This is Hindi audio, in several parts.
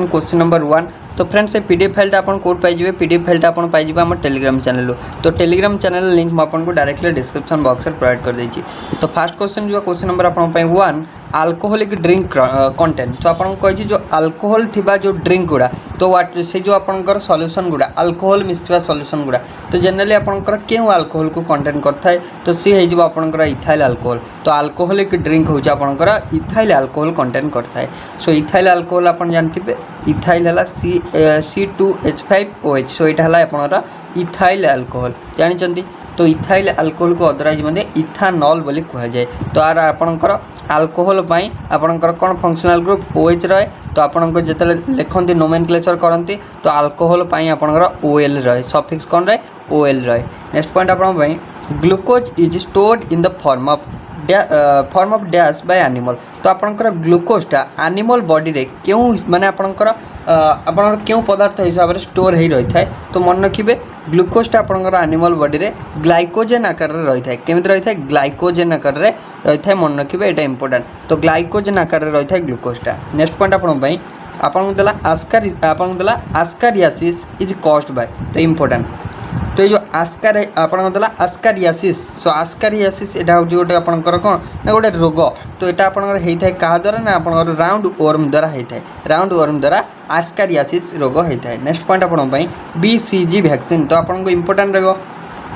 Question number 1। तो फ्रेंड्स ये पीडीएफ फाइल आपन कोड पाइबे पीडीएफ फाइल आपन पाइबे हम टेलीग्राम चैनल। तो टेलीग्राम चैनल लिंक मैं आपको डायरेक्टली डिस्क्रिप्शन बॉक्स में प्रोवाइड कर देछि। तो फर्स्ट क्वेश्चन जो क्वेश्चन नंबर आपन 1 अल्कोहलिक ड्रिंक कंटेंट। तो आपन कहि जो अल्कोहल थिबा जो ड्रिंक गुडा तो व्हाट से जो आपनकर सॉल्यूशन गुडा अल्कोहल मिसथिबा सॉल्यूशन गुडा तो जनरली आपनकर केउ अल्कोहल को कंटेंट करथाय तो सी हे जो आपनकर इथाइल अल्कोहल। तो अल्कोहलिक ड्रिंक हो आपनकर इथाइल अल्कोहल कंटेंट करथाय। सो इथाइल अल्कोहल आपन जानथिबे इथाइल हला C2H5OH। सो एटा हला आपनकर इथाइल अल्कोहल जानि। तो इथाइल अल्कोहल को अदरवाइज मध्ये इथानॉल बोली कहा जाए। तो आर आपनकर अल्कोहल पाई आपनकर कोन फंक्शनल ग्रुप OH रहे। तो आपनको जतले लिखंती नोमेनक्लेचर करंती तो अल्कोहल पाई आपनकर OL रहे सफिक्स कोन रहे OL रहे। नेक्स्ट पॉइंट आपन पाई glucose is stored in the form of dash by animal. तो आपनकर ग्लूकोजटा एनिमल बॉडी रे क्यों माने आपनकर क्यों पदार्थ हिसाब से स्टोर हो रही है। तो मन रखिए ग्लूकोजटा आपनकर एनिमल बॉडी रे ग्लाइकोजेन आकार रे रही है। केमिति रही है ग्लाइकोजेन आकार रे रही है मन रखिए एटा इंपोर्टेंट। तो ग्लाइकोजेन आकार रे रही है ग्लूकोजटा। नेक्स्ट पॉइंट आपन देला आस्कारियासिस इज कॉज्ड बाय। तो इंपोर्टेंट तो जो आस्कारियासिस। सो आस्कारियासिस एटा हो गोटे आपनकर कोन ना गोटे रोग। तो एटा आपनकर हेइ थाए कहा द्वारा ना आपनकर राउंड वर्म द्वारा हेइ थाए राउंड वर्म द्वारा आस्कारियासिस रोग हेइ थाए। नेक्स्ट पॉइंट आपन पई BCG वैक्सीन। तो आपनको इंपोर्टेंट रहगो।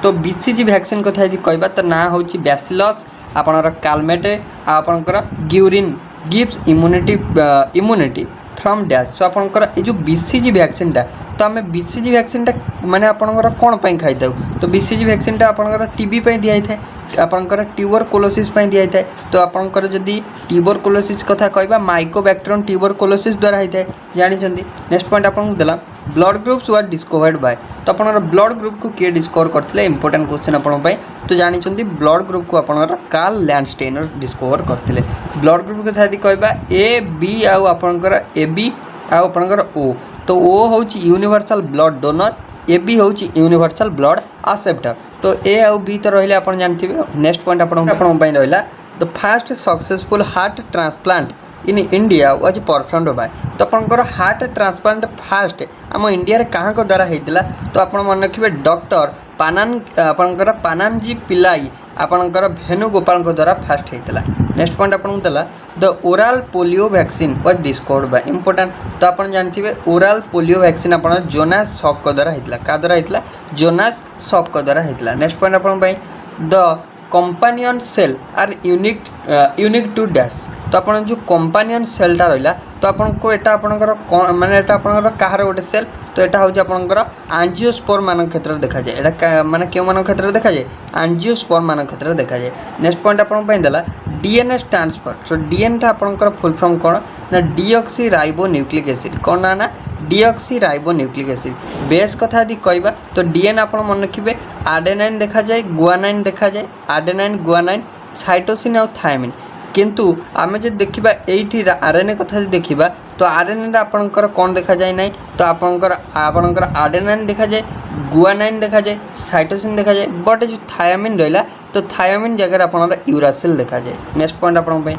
तो BCG वैक्सीन कथा यदि कहबा तो ना होची बैसिलस आपनकर कालमेटे आपनकर Guerin gives immunity from dash. So आपनकर ए जो BCG वैक्सीन टा तो आम BCG वैक्सीन माने आपनकर कौन पाई खाई था। तो BCG वैक्सीन आपनकर टीबी पाई दिया था आपनकर ट्यूबरकुलोसिस पाई दिया था। तो आपनकर जदी ट्यूबरकुलोसिस कथा कहबा माइकोबैक्टीरियम ट्यूबरकुलोसिस द्वारा होता है जानी। नेक्स्ट पॉइंट आपन देला blood groups were discovered by. तो आपनकर ब्लड ग्रुप को किए डिस्कवर करथिले इंपोर्टेंट क्वेश्चन आपन पाई। तो जानी ब्लड ग्रुप को आपनकर कार्ल लैंडस्टेनर डिस्कवर करथिले। ब्लड ग्रुप कथा यदि कहबा AB आ आपनकर AB आ आपनकर O। तो O होची यूनिवर्सल ब्लड डोनर AB होची यूनिवर्सल ब्लड एक्सेप्टर। तो A और B तो रहिले आपन जानथिबे। नेक्स्ट पॉइंट आपन पई रहिला the first successful heart transplant in India was performed by. तो आपनकर हार्ट ट्रांसप्लांट फास्ट आम इंडिया रे कहाँ को द्वारा हेतिला। तो आपन मन रखिबे डॉक्टर आपनकर पानानजी पिल्लाई आपनकर वेणुगोपाल को द्वारा फास्ट हेतिला। नेक्स्ट पॉइंट आपन देला the oral polio vaccine was discovered by. Important तो आपन जानथिबे ओरल पोलियो वैक्सीन आपन जोनास सॉक को द्वारा हेतिला। का द्वारा हेतिला जोनास सॉक को द्वारा हेतिला। नेक्स्ट पॉइंट आपन by the companion cell are unique to dash. तो आपन जो कंपानियन सेलटा रहिला तो आपन को एटा आपनकर माने एटा आपनकर काहार गोटे सेल। तो एटा हो आपनकर एंजियोस्पर्म मान क्षेत्र देखा जाए। एटा माने केउ मान क्षेत्र देखा जाए एंजियोस्पर्म मान क्षेत्र देखा जाए। नेक्स्ट पॉइंट आपन पई देला DNA ट्रांसफर। सो DNA टा आपनकर फुल फॉर्म कोन ना डीऑक्सी राइबो न्यूक्लिक एसिड। कोन ना deoxy ribo nucleic acid. Base कथा यदि कहबा तो DNA आपन मन रखिबे आडेनाइन देखा जाए गुआनाइन देखा जाए आडेनाइन गुआनाइन साइटोसिन और थायमिन। किंतु आमे जे देखिबा एठी RNA कथा जे देखिबा तो RNA रा आपनकर कोन देखा जाए नहीं। तो आपनकर आडेनाइन देखा जाए गुआनाइन देखा जाए साइटोसिन देखा जाए बट जो थायमिन रहला तो थायमिन जगह आपनकर यूरासिल देखा जाए। नेक्स्ट पॉइंट आपन पे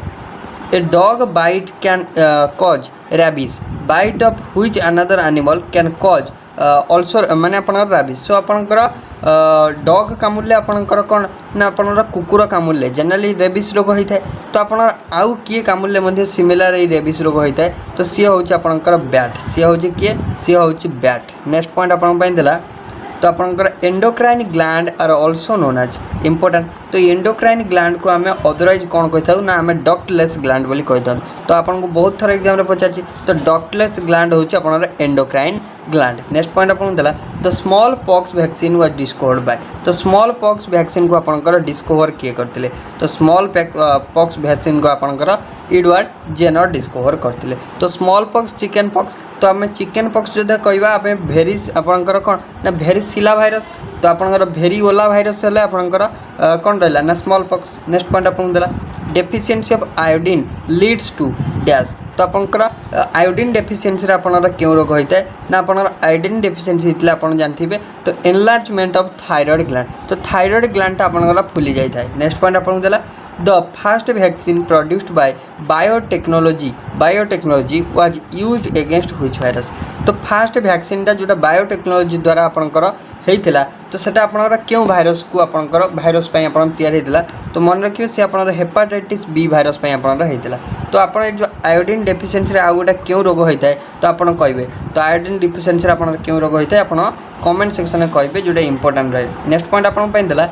a dog bite can cause rabies bite of which another animal can cause also माने आपनकर रैबिस। सो आपनकर डॉग कामुले आपनकर कोन ना आपनकर कुकुर कामुले जनरली रेबिस रोग होता है। तो आपनकर आउ किए कामुले मध्ये सिमिलर ए रेबिस रोग होता है। तो सी होची आपनकर बैट सी होची किए सी होची बैट। नेक्स्ट पॉइंट आपन पई देला तो आपनकर endocrine gland are also known as important. तो एंडोक्राइन ग्लैंड को आमे अदरवाइज कौन कहिथाउ ना आमे डक्टलेस ग्लैंड बोली कहिथाउ। तो आपनको बहुत थर एग्जाम रे पचारछि तो डक्टलेस ग्लैंड होची आपनकर एंडोक्राइन ग्लैंड। नेक्स्ट पॉइंट आपन देला the small pox vaccine was discovered by. तो स्मॉल पॉक्स वैक्सीन को आपनकर डिस्कवर किए करथिले। तो स्मॉल पॉक्स वैक्सीन को आपनकर एडवर्ड जेनर डिस्कवर करथिले। तो स्मॉल पॉक्स चिकन पॉक्स। तो आम चिकन पॉक्स जदि कहबा आम भेरिस आपनकर कोन ना भेरिसिला भाइरस। तो आपनकर भेरिओला भाइरस हेले आपनकर कोन रहला ना स्मॉल पॉक्स। नेक्स्ट पॉइंट आपन देला deficiency of iodine leads to dash. तो आपनकर आयोडीन डेफिशिएंसी रे आपनकर क्यों रोग होता है ना आपनकर आयोडीन डेफिशिएंसी हितले आपन जानथिबे तो एनलार्जमेंट ऑफ थायराइड ग्लैंड। तो थायराइड ग्लैंड आपनकर फुली जाय थाय। नेक्स्ट पॉइंट आपन देला the fast vaccine produced by biotechnology was used against which virus. तो फास्ट वैक्सीनटा जोटा बायोटेक्नोलोजी द्वारा आपणकर होता तो सेटा आपणकर क्यों भाइरस को आपणकर भाइरस पई आपण तैयारी होता तो मन रखिए से आपणकर हेपाटाइटिस बी भाइरस पई आपणकर होता। तो आपण जो आयोडीन डेफिशिएंसी रे आ गोटा क्यों रोग होता है तो आपण कहबे तो आयोडीन डेफिशिएंसी रे आपणकर क्यों रोग होता है आपण कमेंट सेक्शन में कहबे जोटा इंपोर्टेंट रहे। नेक्स्ट पॉइंट आपण पई देला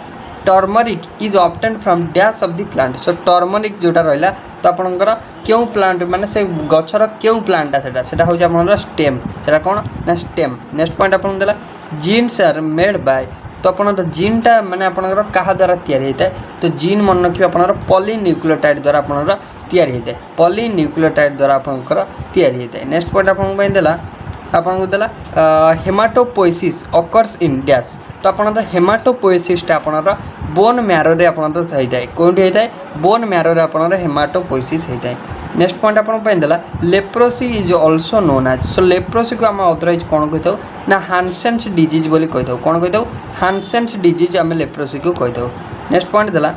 turmeric is obtained from dash of the plant. So turmeric जोटा रहिला तो आपणकर क्यों प्लांट माने से गछर क्यों प्लांटा सेटा हो आपणकर स्टेम सेटा कोन ना स्टेम। नेक्स्ट पॉइंट आपण देला जीन्स आर मेड बाय तो अपन जीनटा माने आपणकर कहा द्वारा तैयारी होता है तो जीन मन रखिए आपणकर पॉलीन्यूक्लियोटाइड द्वारा आपणकर तैयारी होता है पॉलीन्यूक्लियोटाइड द्वारा आपणकर तैयारी होता है। नेक्स्ट पॉइंट आपण पई देला आपन देला हेमाटोपोइसिस अकर्स इन डैश तो आपन हेमाटोपोइसिसटा आपन बोन मैरो रे आपन होता है कोंडी होता है बोन मैरो रे आपन हेमाटोपोइसिस होता है। नेक्स्ट पॉइंट आपन पई देला leprosy is also known as. So leprosy को हम अदरवाइज कोन कहथौ ना हानसेन्स डिजीज बोली कहथौ कोन कहथौ हानसेन्स डिजीज हम लेप्रोसी को कहथौ। नेक्स्ट पॉइंट देला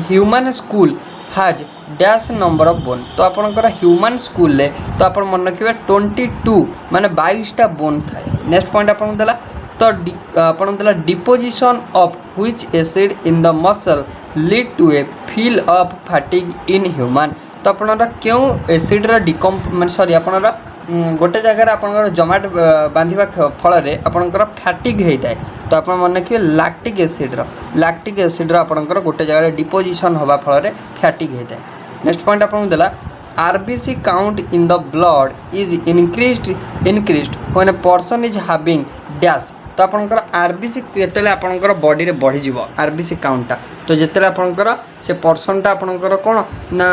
ह्यूमन स्कूल हाज डैश नंबर ऑफ बोन तो आपनकर ह्यूमन स्कूल ले तो आपन मन रखिबे 22 माने 22टा बोन थाए। नेक्स्ट पॉइंट आपन देला तो आपन देला deposition of which acid in the muscle lead to a feel of fatigue in human तो आपनरा क्यों एसिड रा डिकम्प माने सॉरी आपनरा गोटे जगह आपनकर जमाट बांधिबा फल रे आपनकर फैटिग होता है तो आप मन रखिए लैक्टिक एसिड आपनकर गोटे जगह डिपोजिशन होगा फल रे फैटिग होता है। नेक्स्ट पॉइंट आपन देला RBC count in the blood is increased when a person is having dash तो आपनकर आरबीसी केतले आपनकर बॉडी रे बढ़ी जीवो आरबीसी काउंटटा तो जेतले आपनकर से पर्सनटा आपनकर कोन ना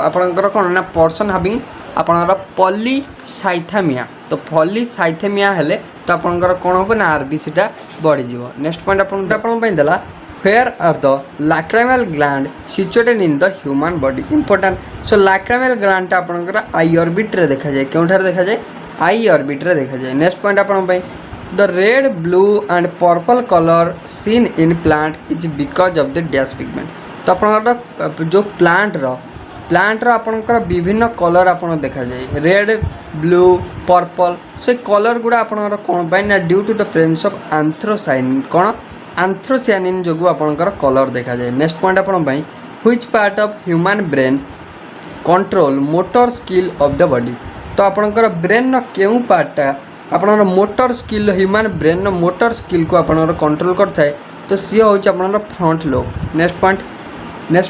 आपनकर कोन ना पर्सन हैविंग आपनकर पॉलीसाइथेमिया तो पॉलीसाइथेमिया हेले तो आपनकर कोन हो ना आरबीसीटा बढ़ी जीवो। नेक्स्ट पॉइंट आपन पई देला Where are the lacrimal gland situated in the human body? Important. So lacrimal gland आपनकर आई ऑर्बिट रे देखा जाए क्योंठार देखा जाए आई ऑर्बिट रे देखा जाए। नेक्स्ट पॉइंट आपन पई the red blue and purple color seen in plant is because of the dash pigment तो आपनकर जो प्लांट रो आपनकर विभिन्न कलर आपन देखा जाए रेड ब्लू पर्पल से कलर गुड़ा आपनकर कोन पाई ना due to the presence of anthocyanin कोन एंथ्रोसायनिन जो आपनकर कलर देखा जाए। नेक्स्ट पॉइंट आपन भाई which part of human brain control motor skill of the body तो आपनकर ब्रेन नो केउ पार्टटा आपनकर मोटर स्किल ह्यूमन ब्रेन नो मोटर स्किल को आपनकर कंट्रोल करता है तो सी हो आपनकर फ्रंट लोब। नेक्स्ट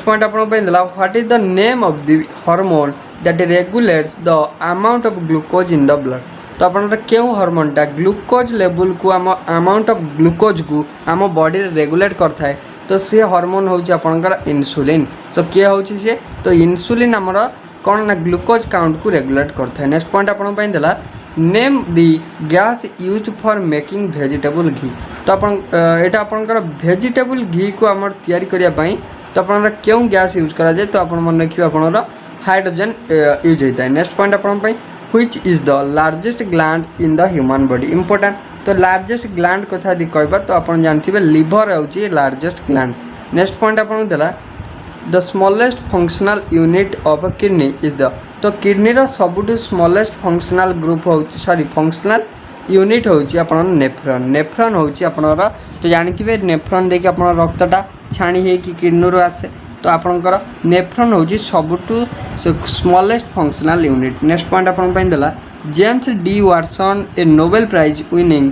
पॉइंट आपन पे देला what is the name of the hormone that regulates the amount of glucose in the blood तो आपन क्यों हार्मोनटा ग्लूकोज लेवल को आम अमाउंट ऑफ ग्लूकोज को आम बॉडी रेगुलेट करता है तो सी हार्मोन होची आपनकर इंसुलिन तो किए होची से तो इंसुलिन हमर कोन ना ग्लूकोज काउंट को रेगुलेट करता है। नेक्स्ट पॉइंट आपन पे देला name the gas use for making vegetable ghee तो अपन एटा आपनकर वेजिटेबल घी को हमर तैयारी करिया पई तो अपन क्यों गैस यूज करा जाए तो अपन मन रखिए अपन हाइड्रोजन यूज होता है। Next point upon which is the largest gland in the human body important तो लार्जेस्ट ग्लैंड कथा दी कहबा तो अपन जानथिबे लिवर होची लार्जेस्ट ग्लैंड। नेक्स्ट पॉइंट अपन देला the smallest functional unit of a kidney is the तो किडनी रो सबुठ स्मॉलेस्ट फंक्शनल ग्रुप होची सॉरी फंक्शनल यूनिट होची अपन नेफ्रॉन होची अपन तो जानथिबे नेफ्रॉन देखि अपन रक्तटा छाणी है कि किडनी रो आसे तो आपनकर नेफ्रॉन होची सबुठ smallest functional unit. Next point अपन पई देला James D Watson a Nobel prize winning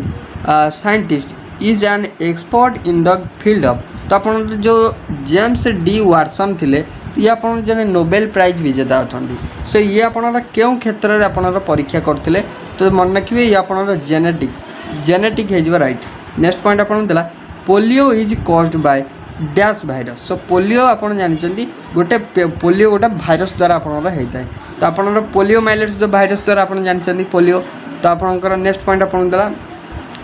scientist is an expert in the field of तो अपन जो जेम्स डी वाटसन थिले ये अपन जने नोबेल प्राइज विजेता अछंती सो ये अपन क्यों क्षेत्र रे अपन परीक्षा करथिले तो मन रखिबे ये अपन जेनेटिक है जिबा राइट। नेक्स्ट पॉइंट अपन देला polio is caused by dash virus so polio आपन जानिचंदी गोटे पोलियो गोटे भाइरस द्वारा आपन होता है तो आपन पोलियो माइलेट्स जो भाइरस द्वारा आपन जानिचंदी पोलियो तो आपनकर नेक्स्ट पॉइंट आपन देला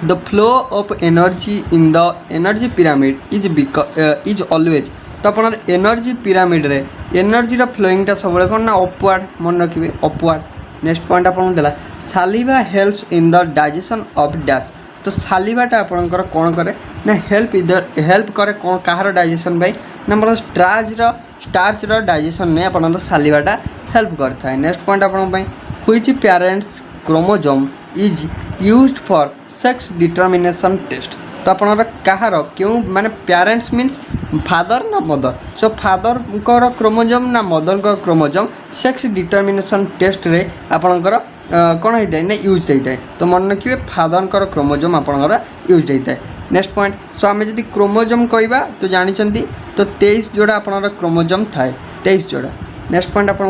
the flow of energy in the energy pyramid is always तो अपन एनर्जी पिरामिड रे एनर्जी रो फ्लोइंगटा सब कोन ना अपवर्ड मन रखिबे अपवर्ड। नेक्स्ट पॉइंट आपन देला saliva helps in the digestion of dash तो सालिवाटा आपनकर कौन करे ना हेल्प करे कौन कहार डाइजेशन भाई ना मतलब स्टार्च डाइजेशन में आपन सालिवाटा हेल्प करता है। नेक्स्ट पॉइंट आपन which parents chromosome is used for sex determination test. तो आपनर कहार क्यों माने पेरेंट्स मीन्स फादर ना मदर। सो फादर को क्रोमोजोम ना मदर को क्रोमोजोम सेक्स डिटर्मिनेशन टेस्ट रे आपनकर कौन होता है ना यूज होता है। तो मन रखिए फादर क्रोमोजोम आपनकर यूज होता है। नेक्स्ट पॉइंट सो आम जब क्रोमोजोम कहवा तो जानते तो 23 जोड़ा आपनर क्रोमोजोम थाए 23 जोड़ा। नेक्स्ट पॉइंट आप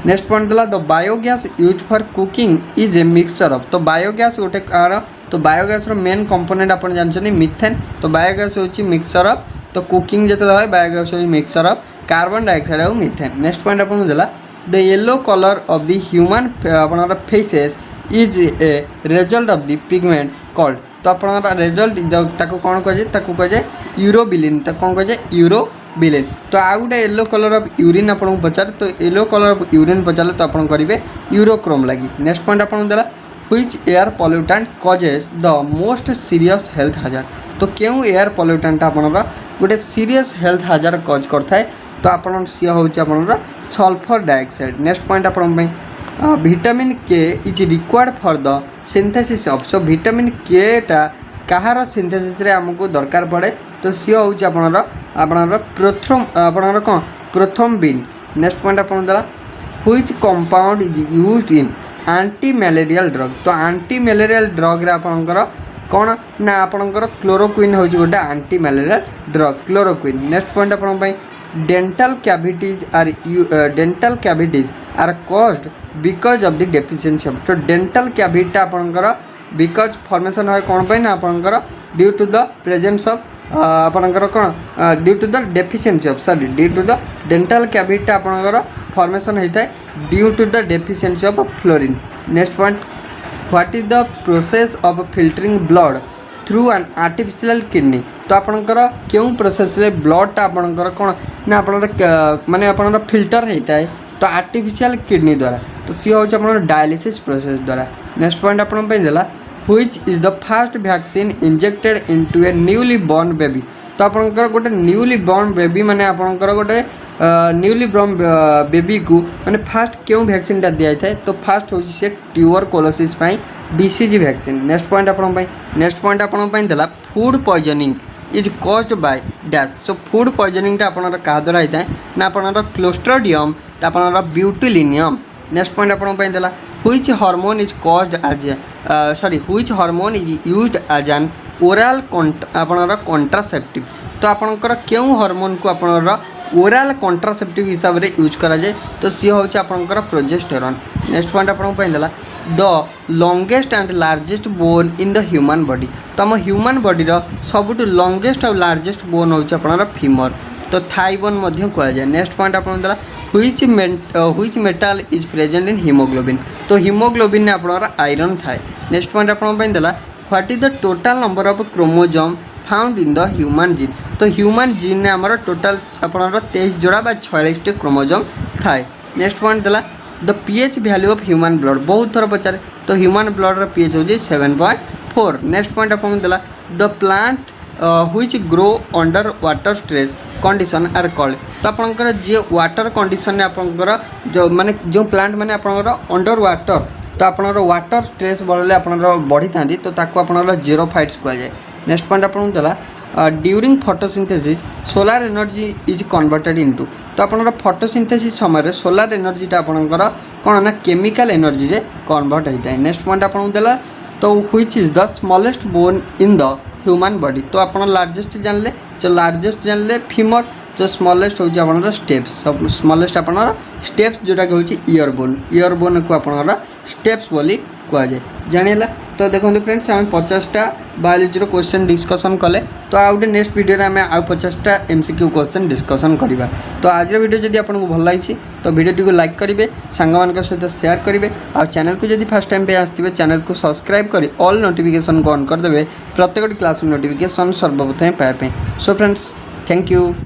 नेक्स्ट पॉइंट देला the biogas use for cooking is a mixture of. तो बायोगैस गोटे कार तो बायोगैस मेन कंपोनेंट आप जानते मिथेन। तो बायोगैस होची मिक्सचर ऑफ तो कुकिंग जो है बायोगैस हो मिक्सचर ऑफ कार्बन डाइऑक्साइड और मिथेन। नेक्स्ट पॉइंट आपको देला the yellow colour of the human आपनर faeces is a result of the pigment called. तो आपनर रिजल्ट ताको कौन कहे यूरोबिलिन। तो कौन कहे यूरोबिलिन। तो आउ गोटे येलो कलर ऑफ यूरिन आपको पचार तो येलो कलर ऑफ यूरिन पचारे तो आप करेंगे यूरोक्रोम लगी। नेक्स्ट पॉइंट आपको देला which air pollutant causes the most serious health hazard. तो क्यों एयर पॉल्यूटेंट आपनर गोटे सीरियस हेल्थ हाजार्ड कज करता है तो आप सी हूँ आप सल्फर डाइऑक्साइड। नेक्स्ट पॉइंट आप विटामिन के is required for the synthesis of. So vitamin के टा कहार सिंथेसिस रे हमको दरकार पड़े तो सी हूँ आपनर प्रथम बिन। नेक्स्ट पॉइंट आप which compound is used in anti malarial drug. तो एंटी मैलेरियल ड्रग रे आपनकर कौन ना आपनकर क्लोरोक्विन हूँ गोटे anti malarial drug chloroquine. Next point आप dental cavities are caused because of the deficiency of. तो डेंटल कैविटी आपनकर बिकॉज फॉर्मेशन है कौन पे ना आपनकर due to the presence of आपनकर कौन due to the deficiency of sorry due to the dental cavity आपनकर फॉर्मेशन होता है due to the deficiency of fluorine. Next point what is the process of filtering blood through an artificial kidney. तो आपनकर क्यों प्रोसेस रे ब्लड आपनकर कौन ना आपनकर माने आपनकर फिल्टर होता है तो आर्टिफिशियल किडनी द्वारा। तो सी हूँ आप डायलिसिस प्रोसेस द्वारा। नेक्स्ट पॉइंट आप देला which is the first vaccine injected into A newly born baby. तो आपनकर गोटे न्यूली बॉर्न बेबी माने आपनकर गोटे न्यूली बॉर्न बेबी को माने फास्ट क्यों वैक्सीन टा दिया था तो फास्ट हूँ से tuberculosis BCG vaccine. Next point आप देला food poisoning is caused by dash. So food poisoning टा आपनर क्या द्वारा होता है ना आपनर क्लोस्ट्रिडियम आपनर ब्यूटिलिनियम। नेक्स्ट पॉइंट आप देला which hormone is caused as which hormone is used as an oral आपनर कॉन्ट्रासेप्टिव। तो आपनकर क्यों हार्मोन को आपनर ओरल कॉन्ट्रासेप्टिव हिसाब से यूज करा जाए तो सी हूँ आपनकर प्रोजेस्टेरॉन। नेक्स्ट पॉइंट आप देला the longest and largest bone in the human body. तो आम ह्यूमन बॉडी सबुठ लॉन्गेस्ट और लार्जेस्ट बोन हूँ आपनर फीमर तो थाई बोन कहुए। नेक्स्ट पॉइंट आप देला which metal is present in haemoglobin. तो हिमोग्लोबिन ने आपनर आयरन थाए। नेक्स्ट पॉइंट आप देला what is the total number of chromosome found in the human gene. तो ह्यूमन जीन ने आमर टोटाल आपनर 23 जोड़ा 46 क्रोमोजोम थाए। नेक्स्ट पॉइंट देला the pH value of human blood बहुत थर पचारे तो ह्यूमन ब्लड रो पीएच होची 7.4। नेक्स्ट पॉइंट आपन देला the plant which grow under water stress condition are called. तो आपनकर जे वाटर कंडीशन ने आपनकर जो माने जो प्लांट माने आपनकर अंडर वाटर तो आपनकर वाटर स्ट्रेस बळले आपनकर बढ़ी थांदी तो ताको आपनकर जीरोफाइट्स कह जाए। नेक्स्ट पॉइंट आपन देला during photosynthesis solar energy is converted into. तो आपनकर फोटोसिंथेसिस समय सोलार एनर्जीटा आपनकर कौन ना केमिकल एनर्जी रे कन्वर्ट होता है। नेक्स्ट पॉइंट आपन देला तो which is the smallest bone in the human body. तो आप लार्जेस्ट जानले जो लार्जेस्ट जानले फीमर जो स्मॉलेस्ट होची आपनकर स्टेप्स सब स्मॉलेस्ट आपनकर स्टेप्स जोटा होची ईयर बोन को आपनकर स्टेप्स बोली कह जाए जानिला। तो देखो फ्रेंड्स आम 50टा बायोलोजी क्वेश्चन डिस्कसन कले तो आउ गए नेक्स्ट वीडियो आम आउ 50टा एमसीक्यू क्वेश्चन डिस्कसन करवा। तो आज वीडियो जदि आपको भल लगी तो वीडियो को लाइक करेंगे सांग सहित शेयर करेंगे और चैनल को जदि फर्स्ट टाइम पे आसते चैनल को सब्सक्राइब कर ऑल नोटिफिकेशन को ऑन करदे प्रत्येक क्लास नोटिफिकेशन सर्वप्रथम पाइबा। So friends thank you.